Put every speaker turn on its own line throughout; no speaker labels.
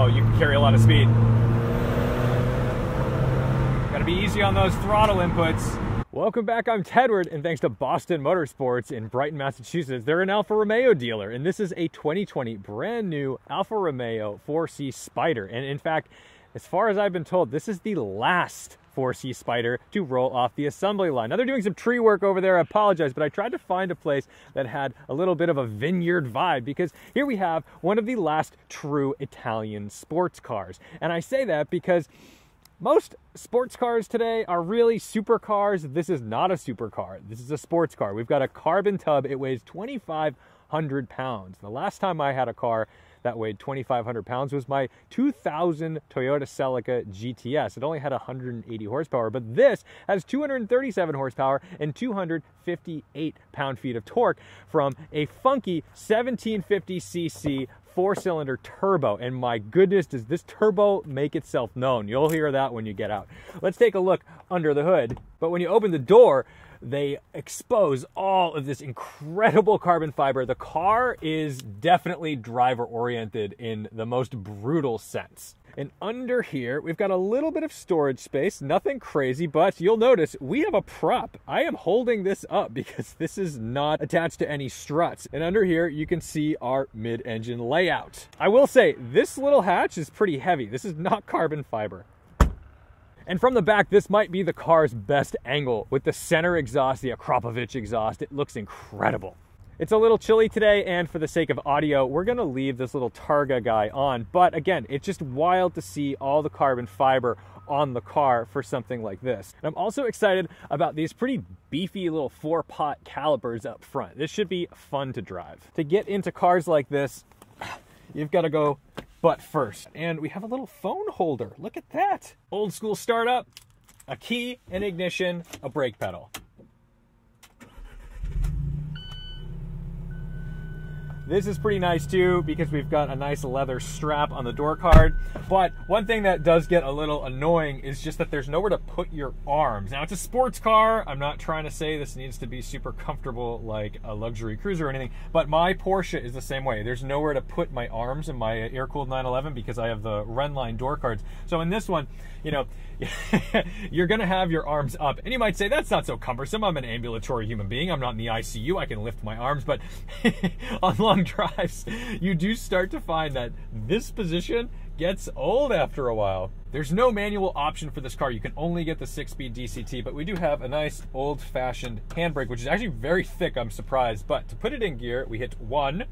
Oh, you can carry a lot of speed. Gotta be easy on those throttle inputs. Welcome back, I'm Tedward, and thanks to Boston Motorsports in Brighton, Massachusetts, they're an Alfa Romeo dealer, and this is a 2020 brand new Alfa Romeo 4C Spider. And in fact, as far as I've been told, this is the last 4C Spider to roll off the assembly line. Now they're doing some tree work over there, I apologize, but I tried to find a place that had a little bit of a vineyard vibe, because here we have one of the last true Italian sports cars. And I say that because most sports cars today are really supercars. This is not a supercar. This is a sports car. We've got a carbon tub. It weighs 2,500 pounds. The last time I had a car that weighed 2,500 pounds was my 2000 Toyota Celica GTS. It only had 180 horsepower, but this has 237 horsepower and 258 pound-feet of torque from a funky 1750cc four-cylinder turbo. And my goodness, does this turbo make itself known. You'll hear that when you get out. Let's take a look under the hood. But when you open the door, they expose all of this incredible carbon fiber. The car is definitely driver-oriented in the most brutal sense. And under here, we've got a little bit of storage space, nothing crazy, but you'll notice we have a prop. I am holding this up because this is not attached to any struts. And under here, you can see our mid-engine layout. I will say, this little hatch is pretty heavy. This is not carbon fiber. And from the back, this might be the car's best angle. With the center exhaust, the Akrapovic exhaust, it looks incredible. It's a little chilly today, and for the sake of audio, we're gonna leave this little Targa guy on. But again, it's just wild to see all the carbon fiber on the car for something like this. And I'm also excited about these pretty beefy little 4-pot calipers up front. This should be fun to drive. To get into cars like this, you've gotta go butt first. And we have a little phone holder. Look at that. Old school startup, a key, an ignition, a brake pedal. This is pretty nice too, because we've got a nice leather strap on the door card. But one thing that does get a little annoying is just that there's nowhere to put your arms. Now, it's a sports car. I'm not trying to say this needs to be super comfortable like a luxury cruiser or anything, but my Porsche is the same way. There's nowhere to put my arms in my air-cooled 911 because I have the Renline door cards. So in this one, you know, you're gonna have your arms up. And you might say, that's not so cumbersome. I'm an ambulatory human being. I'm not in the ICU. I can lift my arms. But on long drives, you do start to find that this position gets old after a while. There's no manual option for this car. You can only get the 6-speed DCT, but we do have a nice old-fashioned handbrake, which is actually very thick, I'm surprised. But to put it in gear, we hit 1.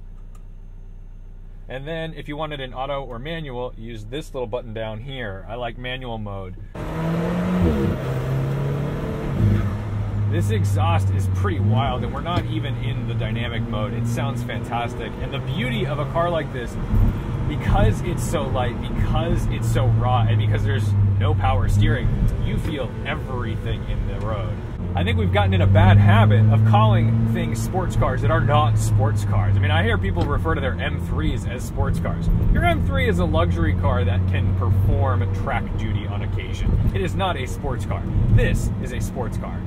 And then if you wanted an auto or manual, use this little button down here. I like manual mode. This exhaust is pretty wild, and we're not even in the dynamic mode. It sounds fantastic. And the beauty of a car like this, because it's so light, because it's so raw, and because there's no power steering, you feel everything in the road. I think we've gotten in a bad habit of calling things sports cars that are not sports cars. I mean, I hear people refer to their M3s as sports cars. Your M3 is a luxury car that can perform track duty on occasion. It is not a sports car. This is a sports car.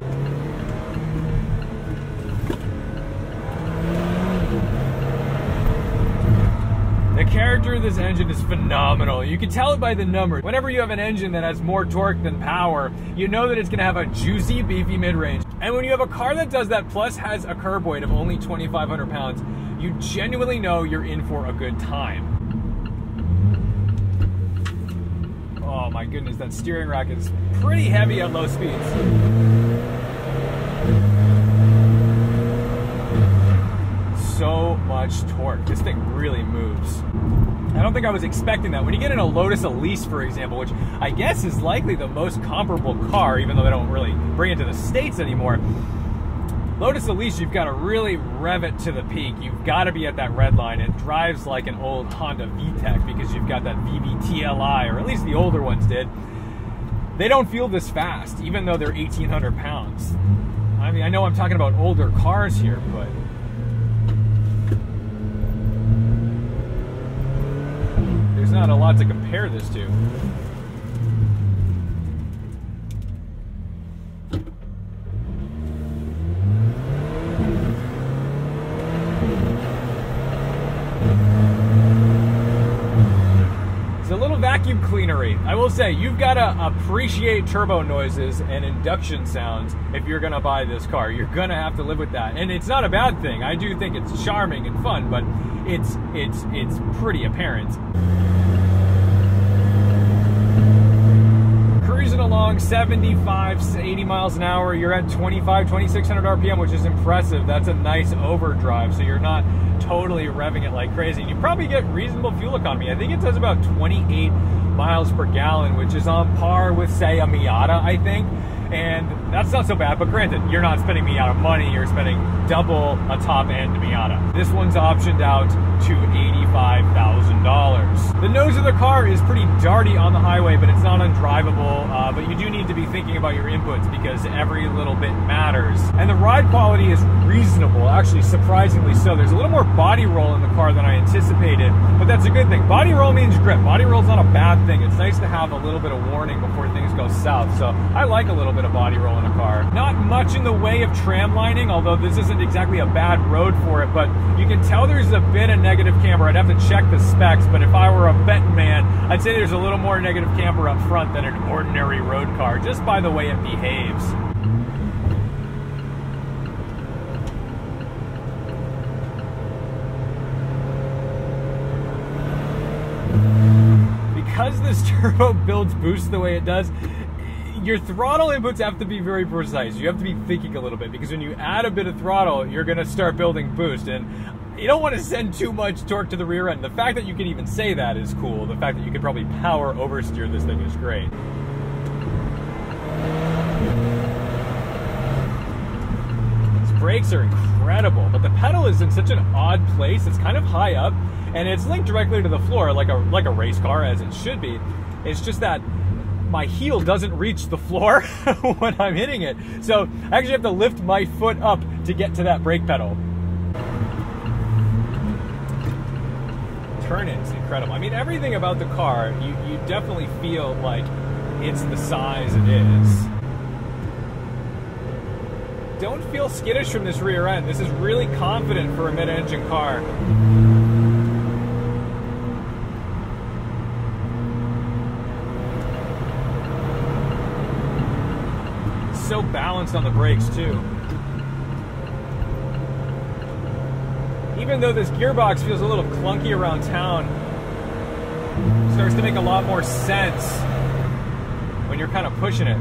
The character of this engine is phenomenal. You can tell it by the number. Whenever you have an engine that has more torque than power, you know that it's gonna have a juicy, beefy mid-range. And when you have a car that does that, plus has a curb weight of only 2,500 pounds, you genuinely know you're in for a good time. Oh my goodness, that steering rack is pretty heavy at low speeds. So much torque. This thing really moves. I don't think I was expecting that. When you get in a Lotus Elise, for example, which I guess is likely the most comparable car, even though they don't really bring it to the States anymore, Lotus Elise, you've got to really rev it to the peak. You've got to be at that red line. It drives like an old Honda VTEC because you've got that VVTLI, or at least the older ones did. They don't feel this fast, even though they're 1,800 pounds. I mean, I know I'm talking about older cars here, but there's not a lot to compare this to. vacuum cleanery. I will say, you've got to appreciate turbo noises and induction sounds if you're going to buy this car. You're going to have to live with that. And it's not a bad thing. I do think it's charming and fun, but it's pretty apparent. Cruising along 75, 80 miles an hour, you're at 2,600 RPM, which is impressive. That's a nice overdrive, so you're not totally revving it like crazy. And you probably get reasonable fuel economy. I think it does about 28 miles per gallon, which is on par with, say, a Miata, I think. And that's not so bad, but granted, you're not spending Miata money, you're spending double a top-end Miata. This one's optioned out to $85,000. The nose of the car is pretty darty on the highway, but it's not undrivable, but you do need to be thinking about your inputs because every little bit matters. And the ride quality is reasonable, actually surprisingly so. There's a little more body roll in the car than I anticipated, but that's a good thing. Body roll means grip. Body roll's not a bad thing. It's nice to have a little bit of warning before things go south, so I like a little bit of body roll in a car. Not much in the way of tram lining, although this isn't exactly a bad road for it, but you can tell there's a bit of negative camber. I'd have to check the specs, but if I were a betting man, I'd say there's a little more negative camber up front than an ordinary road car, just by the way it behaves. Because this turbo builds boost the way it does, your throttle inputs have to be very precise. You have to be thinking a little bit, because when you add a bit of throttle, you're going to start building boost, and you don't want to send too much torque to the rear end. The fact that you can even say that is cool. The fact that you could probably power oversteer this thing is great. These brakes are incredible, but the pedal is in such an odd place. It's kind of high up, and it's linked directly to the floor like a race car, as it should be. It's just that my heel doesn't reach the floor when I'm hitting it. So I actually have to lift my foot up to get to that brake pedal. Turn-in's incredible. I mean, everything about the car, you definitely feel like it's the size it is. Don't feel skittish from this rear end. This is really confident for a mid-engine car. So balanced on the brakes too. Even though this gearbox feels a little clunky around town, it starts to make a lot more sense when you're kind of pushing it.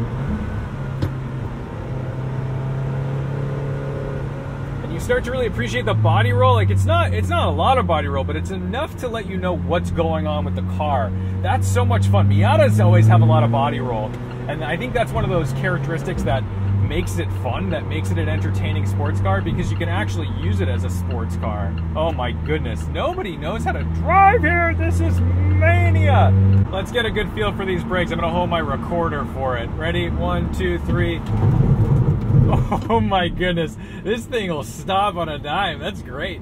And you start to really appreciate the body roll. Like it's not a lot of body roll, but it's enough to let you know what's going on with the car. That's so much fun. Miatas always have a lot of body roll. And I think that's one of those characteristics that makes it fun, that makes it an entertaining sports car, because you can actually use it as a sports car. Oh my goodness, nobody knows how to drive here. This is mania. Let's get a good feel for these brakes. I'm gonna hold my recorder for it. Ready? 1, 2, 3. Oh my goodness, this thing will stop on a dime. That's great.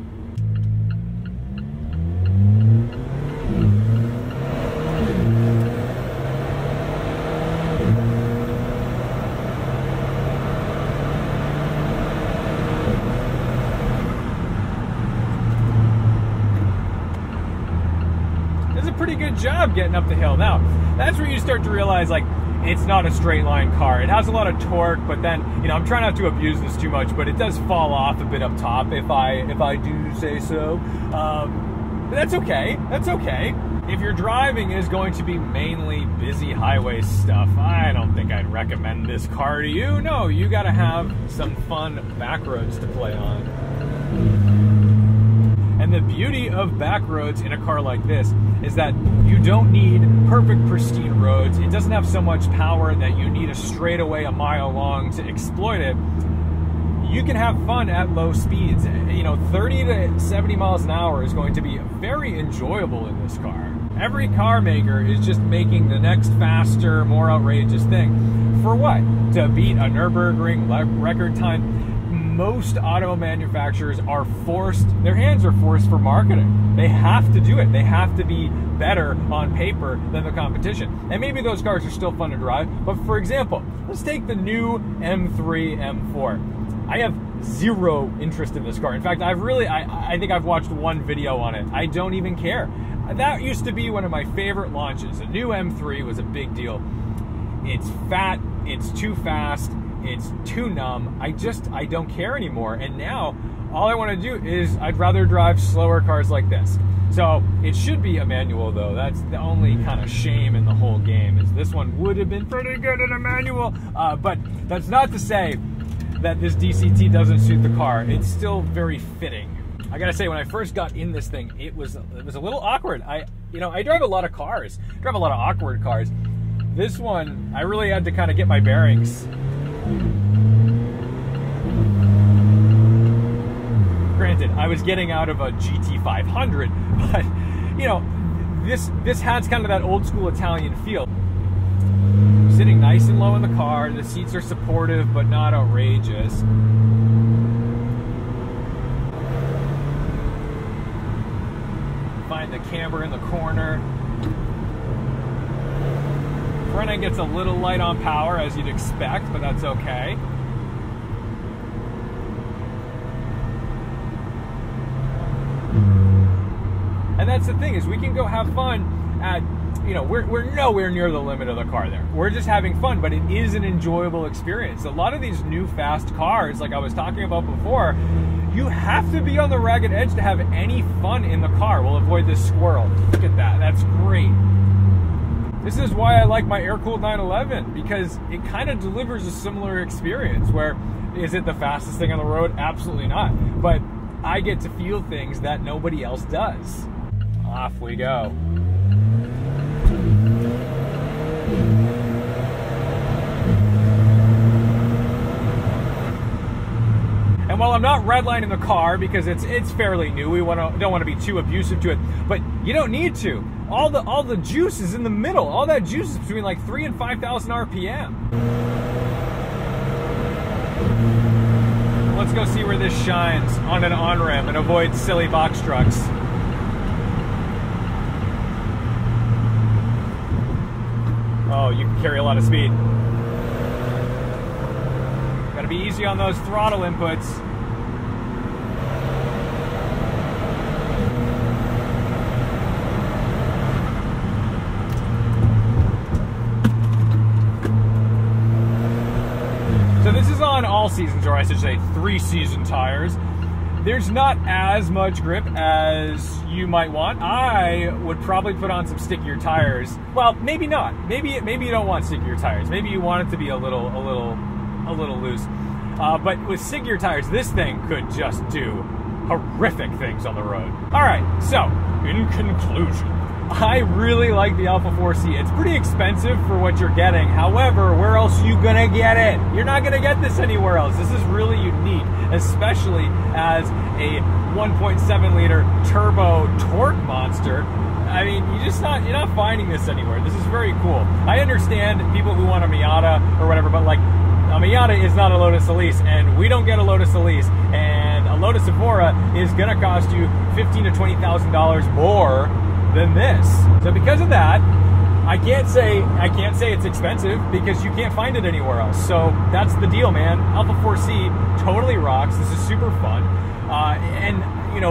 Pretty good job getting up the hill. Now, that's where you start to realize, like, it's not a straight line car. It has a lot of torque, but then, you know, I'm trying not to abuse this too much, but it does fall off a bit up top if I do say so. But that's okay. That's okay. If your driving is going to be mainly busy highway stuff, I don't think I'd recommend this car to you. No, you gotta have some fun back roads to play on. And the beauty of back roads in a car like this is that you don't need perfect, pristine roads. It doesn't have so much power that you need a straightaway a mile long to exploit it. You can have fun at low speeds. You know, 30 to 70 miles an hour is going to be very enjoyable in this car. Every car maker is just making the next faster, more outrageous thing. For what? To beat a Nürburgring record time? Most auto manufacturers are forced, their hands are forced for marketing. They have to do it. They have to be better on paper than the competition. And maybe those cars are still fun to drive, but for example, let's take the new M3, M4. I have zero interest in this car. In fact, I think I've watched one video on it. I don't even care. That used to be one of my favorite launches. A new M3 was a big deal. It's fat, it's too fast, it's too numb. I don't care anymore. And now, all I want to do is, I'd rather drive slower cars like this. So, it should be a manual though. That's the only kind of shame in the whole game, is this one would have been pretty good in a manual. But that's not to say that this DCT doesn't suit the car. It's still very fitting. I gotta say, when I first got in this thing, it was a little awkward. I drive a lot of cars, drive a lot of awkward cars. This one, I really had to kind of get my bearings. Granted, I was getting out of a GT500, but this has kind of that old school Italian feel. Sitting nice and low in the car, the seats are supportive but not outrageous. Find the camber in the corner. Front end gets a little light on power, as you'd expect, but that's okay. And that's the thing, is we can go have fun at, we're nowhere near the limit of the car there. We're just having fun, but it is an enjoyable experience. A lot of these new fast cars, like I was talking about before, you have to be on the ragged edge to have any fun in the car. We'll avoid this squirrel. Look at that, that's great. This is why I like my air-cooled 911, because it kind of delivers a similar experience, where, is it the fastest thing on the road? Absolutely not. But I get to feel things that nobody else does. Off we go. And while I'm not redlining the car, because it's fairly new, we don't want to be too abusive to it, but you don't need to. All the juice is in the middle. All that juice is between like 3,000 and 5,000 RPM. Let's go see where this shines on an on-ramp and avoid silly box trucks. Oh, you can carry a lot of speed. Gotta be easy on those throttle inputs. So this is on all seasons, or I should say 3-season tires. There's not as much grip as you might want. I would probably put on some stickier tires. Well, maybe not. Maybe you don't want stickier tires. Maybe you want it to be a little loose. But with stickier tires, this thing could just do horrific things on the road. All right, so in conclusion, I really like the Alfa 4C. It's pretty expensive for what you're getting. However, where else are you gonna get it? You're not gonna get this anywhere else. This is really unique, especially as a 1.7 liter turbo torque monster. I mean, you're not finding this anywhere. This is very cool. I understand people who want a Miata or whatever, but like, a Miata is not a Lotus Elise, and we don't get a Lotus Elise, and a Lotus Evora is gonna cost you $15,000 to $20,000 more than this. So because of that, I can't say it's expensive, because you can't find it anywhere else. So that's the deal, man. Alfa 4C totally rocks. This is super fun. And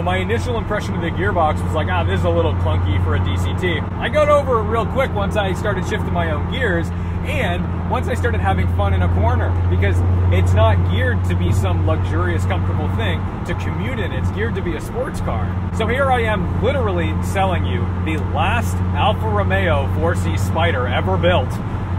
my initial impression of the gearbox was like, this is a little clunky for a DCT. I got over it real quick once I started shifting my own gears, and once I started having fun in a corner, because it's not geared to be some luxurious, comfortable thing to commute in. It's geared to be a sports car. So here I am literally selling you the last Alfa Romeo 4C Spider ever built,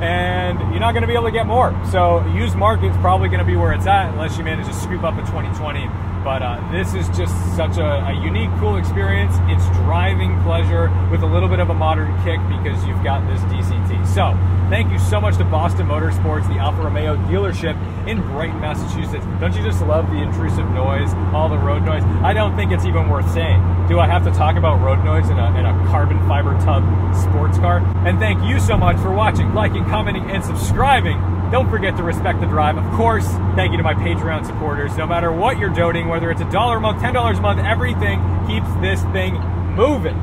and you're not going to be able to get more. So used market's probably going to be where it's at, unless you manage to scoop up a 2020. But this is just such a unique, cool experience. It's driving pleasure with a little bit of a modern kick, because you've got this DCT. So thank you so much to Boston Motorsports, the Alfa Romeo dealership in Brighton, Massachusetts. Don't you just love the intrusive noise, all the road noise? I don't think it's even worth saying. Do I have to talk about road noise in a carbon fiber tub sports car? And thank you so much for watching, liking, commenting, and subscribing. Don't forget to respect the drive. Of course, thank you to my Patreon supporters. No matter what you're donating, whether it's $1 a month, $10 a month, everything keeps this thing moving.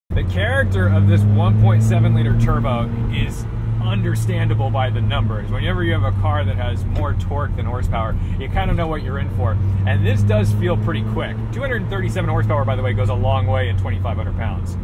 The character of this 1.7 liter turbo is understandable by the numbers. Whenever you have a car that has more torque than horsepower, you kind of know what you're in for. And this does feel pretty quick. 237 horsepower, by the way, goes a long way in 2,500 pounds.